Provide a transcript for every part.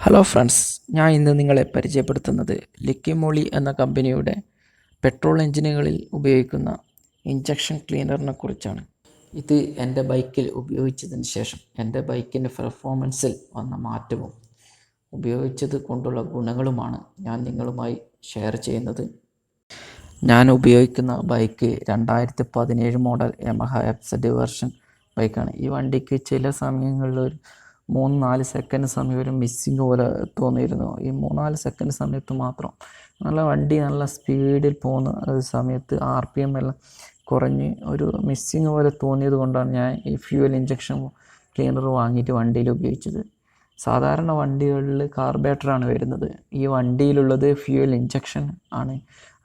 Hello friends, ഞാൻ ഇന്ന് നിങ്ങളെ പരിചയപ്പെടുത്തുന്നത് ലിക്കി മോളി എന്ന കമ്പനിയുടെ പെട്രോൾ എഞ്ചിനുകളിൽ ഉപയോഗിക്കുന്ന ഇഞ്ചക്ഷൻ ക്ലീനറിനെ കുറിച്ചാണ്. ഇത് എൻ്റെ ബൈക്കിൽ ഉപയോഗിച്ചതിന് ശേഷം എൻ്റെ ബൈക്കിൻ്റെ പെർഫോമൻസിൽ വന്ന മാറ്റവും ഉപയോഗിച്ചത് കൊണ്ടുള്ള ഗുണങ്ങളുമാണ് ഞാൻ നിങ്ങളുമായി ഷെയർ ചെയ്യുന്നത്. ഞാൻ ഉപയോഗിക്കുന്ന ബൈക്ക് 2017 മോഡൽ യമഹ എഫ്സെഡ് വെർഷൻ ബൈക്കാണ്. ഈ വണ്ടിക്ക് ചില സമയങ്ങളിൽ ഒരു 3-4 സെക്കൻഡ് സമയം ഒരു മിസ്സിങ് പോലെ തോന്നിയിരുന്നു. ഈ 3-4 സെക്കൻഡ് സമയത്ത് മാത്രം വണ്ടി നല്ല സ്പീഡിൽ പോകുന്ന സമയത്ത് RPM എല്ലാം കുറഞ്ഞ് ഒരു മിസ്സിങ് പോലെ തോന്നിയത് കൊണ്ടാണ് ഞാൻ ഈ ഫ്യൂവൽ ഇഞ്ചക്ഷൻ ക്ലീനർ വാങ്ങിയിട്ട് വണ്ടിയിൽ ഉപയോഗിച്ചത്. സാധാരണ വണ്ടികളിൽ കാർബേറ്ററാണ് വരുന്നത്. ഈ വണ്ടിയിലുള്ളത് ഫ്യൂവൽ ഇഞ്ചക്ഷൻ ആണ്.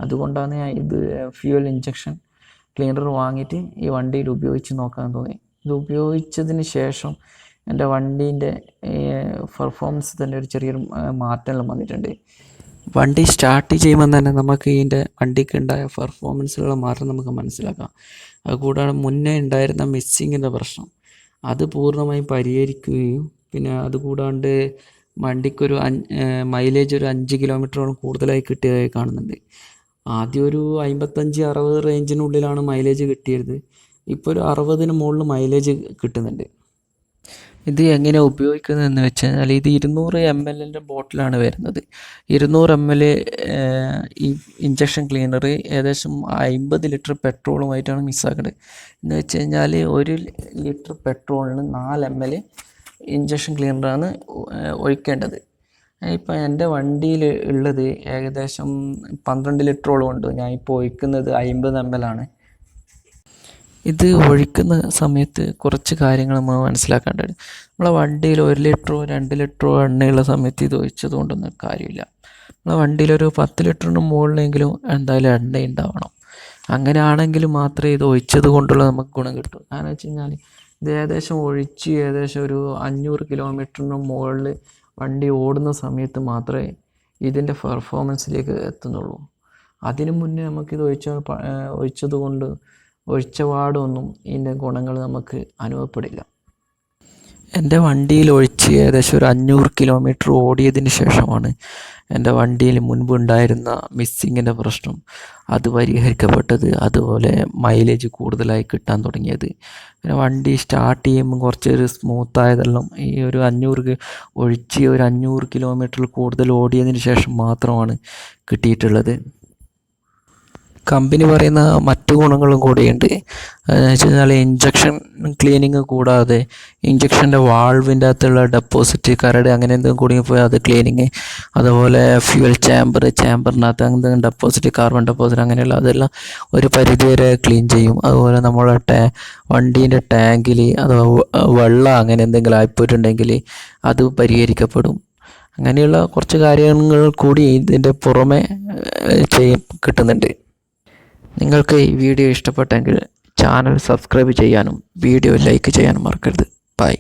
അതുകൊണ്ടാണ് ഞാൻ ഇത് ഫ്യൂവൽ ഇഞ്ചക്ഷൻ ക്ലീനർ വാങ്ങിയിട്ട് ഈ വണ്ടിയിൽ ഉപയോഗിച്ച് നോക്കാൻ തോന്നി. ഇത് ഉപയോഗിച്ചതിന് ശേഷം എൻ്റെ വണ്ടീൻ്റെ പെർഫോമൻസ് തന്നെ ഒരു ചെറിയൊരു മാറ്റം വന്നിട്ടുണ്ട്. വണ്ടി സ്റ്റാർട്ട് ചെയ്യുമ്പോൾ തന്നെ നമുക്ക് ഇതിൻ്റെ വണ്ടിക്ക് ഉണ്ടായ പെർഫോമൻസിലുള്ള മാറ്റം നമുക്ക് മനസ്സിലാക്കാം. അതുകൂടാതെ മുന്നേ ഉണ്ടായിരുന്ന മിസ്സിങ്ങിൻ്റെ പ്രശ്നം അത് പൂർണ്ണമായും പരിഹരിക്കുകയും പിന്നെ അതുകൂടാണ്ട് വണ്ടിക്കൊരു മൈലേജ് ഒരു 5 കിലോമീറ്ററോളം കൂടുതലായി കിട്ടിയതായി കാണുന്നുണ്ട്. ആദ്യം ഒരു 55-60 റേഞ്ചിനുള്ളിലാണ് മൈലേജ് കിട്ടിയത്. ഇപ്പോൾ ഒരു 60-ന് മുകളിൽ മൈലേജ് കിട്ടുന്നുണ്ട്. ഇത് എങ്ങനെ ഉപയോഗിക്കുന്നതെന്ന് വെച്ച് കഴിഞ്ഞാൽ ഇത് 200 ml ബോട്ടിലാണ് വരുന്നത്. 200 ml ഈ ഇഞ്ചക്ഷൻ ക്ലീനർ ഏകദേശം 50 ലിറ്റർ പെട്രോളുമായിട്ടാണ് മിക്സാക്കുന്നത്. എന്ന് വെച്ച് കഴിഞ്ഞാൽ 1 ലിറ്റർ പെട്രോളിന് 4 ml ഇഞ്ചക്ഷൻ ക്ലീനറാണ് ഒഴിക്കേണ്ടത്. ഇപ്പം എൻ്റെ വണ്ടിയിൽ ഉള്ളത് ഏകദേശം 12 ലിറ്ററോളം ഉണ്ട്. ഞാൻ ഇപ്പോൾ ഒഴിക്കുന്നത് 50 ml ആണ്. ഇത് ഒഴിക്കുന്ന സമയത്ത് കുറച്ച് കാര്യങ്ങൾ നമ്മൾ മനസ്സിലാക്കേണ്ടത്. നമ്മളെ വണ്ടിയിൽ 1 ലിറ്ററോ 2 ലിറ്ററോ എണ്ണയുള്ള സമയത്ത് ഇത് ഒഴിച്ചത് കൊണ്ടൊന്നും കാര്യമില്ല. നമ്മളെ വണ്ടിയിലൊരു 10 ലിറ്ററിന് മുകളിലെങ്കിലും എന്തായാലും എണ്ണ ഉണ്ടാവണം. അങ്ങനെ ആണെങ്കിൽ മാത്രമേ ഇത് ഒഴിച്ചത് കൊണ്ടുള്ള നമുക്ക് ഗുണം കിട്ടൂ. കാരണം വെച്ച് കഴിഞ്ഞാൽ ഇത് ഏകദേശം ഒരു 500 കിലോമീറ്ററിന് മുകളിൽ വണ്ടി ഓടുന്ന സമയത്ത് മാത്രമേ ഇതിൻ്റെ പെർഫോമൻസിലേക്ക് എത്തുന്നുള്ളൂ. അതിനു മുന്നേ നമുക്കിത് ഒഴിച്ചത് കൊണ്ട് ഒഴിച്ചപാടൊന്നും ഇതിൻ്റെ ഗുണങ്ങൾ നമുക്ക് അനുഭവപ്പെടില്ല. എൻ്റെ വണ്ടിയിൽ ഒഴിച്ച് ഏകദേശം ഒരു 500 കിലോമീറ്റർ ഓടിയതിന് ശേഷമാണ് എൻ്റെ വണ്ടിയിൽ മുൻപുണ്ടായിരുന്ന മിസ്സിങ്ങിൻ്റെ പ്രശ്നം അത് പരിഹരിക്കപ്പെട്ടത്. അതുപോലെ മൈലേജ് കൂടുതലായി കിട്ടാൻ തുടങ്ങിയത്. പിന്നെ വണ്ടി സ്റ്റാർട്ട് ചെയ്യുമ്പോൾ കുറച്ചൊരു സ്മൂത്തായതെല്ലാം ഈ ഒരു 500 കിലോമീറ്ററിൽ കൂടുതൽ ഓടിയതിന് ശേഷം മാത്രമാണ് കിട്ടിയിട്ടുള്ളത്. കമ്പനി പറയുന്ന മറ്റു ഗുണങ്ങളും കൂടിയുണ്ട്. എന്ന് വെച്ച് കഴിഞ്ഞാൽ ഇഞ്ചക്ഷൻ ക്ലീനിങ് കൂടാതെ ഇഞ്ചക്ഷൻ്റെ വാൾവിൻ്റെ അകത്തുള്ള ഡെപ്പോസിറ്റ് കരട് അങ്ങനെ എന്തെങ്കിലും കുടുങ്ങിപ്പോയി അത് ക്ലീനിങ്, അതുപോലെ ഫ്യൂവൽ ചാമ്പറിനകത്ത് എന്തെങ്കിലും ഡെപ്പോസിറ്റ് കാർബൺ ഡെപ്പോസിറ്റ് അങ്ങനെയുള്ള അതെല്ലാം ഒരു പരിധിവരെ ക്ലീൻ ചെയ്യും. അതുപോലെ നമ്മളെ വണ്ടീൻ്റെ ടാങ്കിൽ അഥവാ വെള്ളം അങ്ങനെ എന്തെങ്കിലും ആയിപ്പോയിട്ടുണ്ടെങ്കിൽ അത് പരിഹരിക്കപ്പെടും. അങ്ങനെയുള്ള കുറച്ച് കാര്യങ്ങൾ കൂടി ഇതിൻ്റെ പുറമെ കിട്ടുന്നുണ്ട്. നിങ്ങൾക്ക് ഈ വീഡിയോ ഇഷ്ടപ്പെട്ടെങ്കിൽ ചാനൽ സബ്സ്ക്രൈബ് ചെയ്യാനും വീഡിയോ ലൈക്ക് ചെയ്യാനും മറക്കരുത്. ബൈ.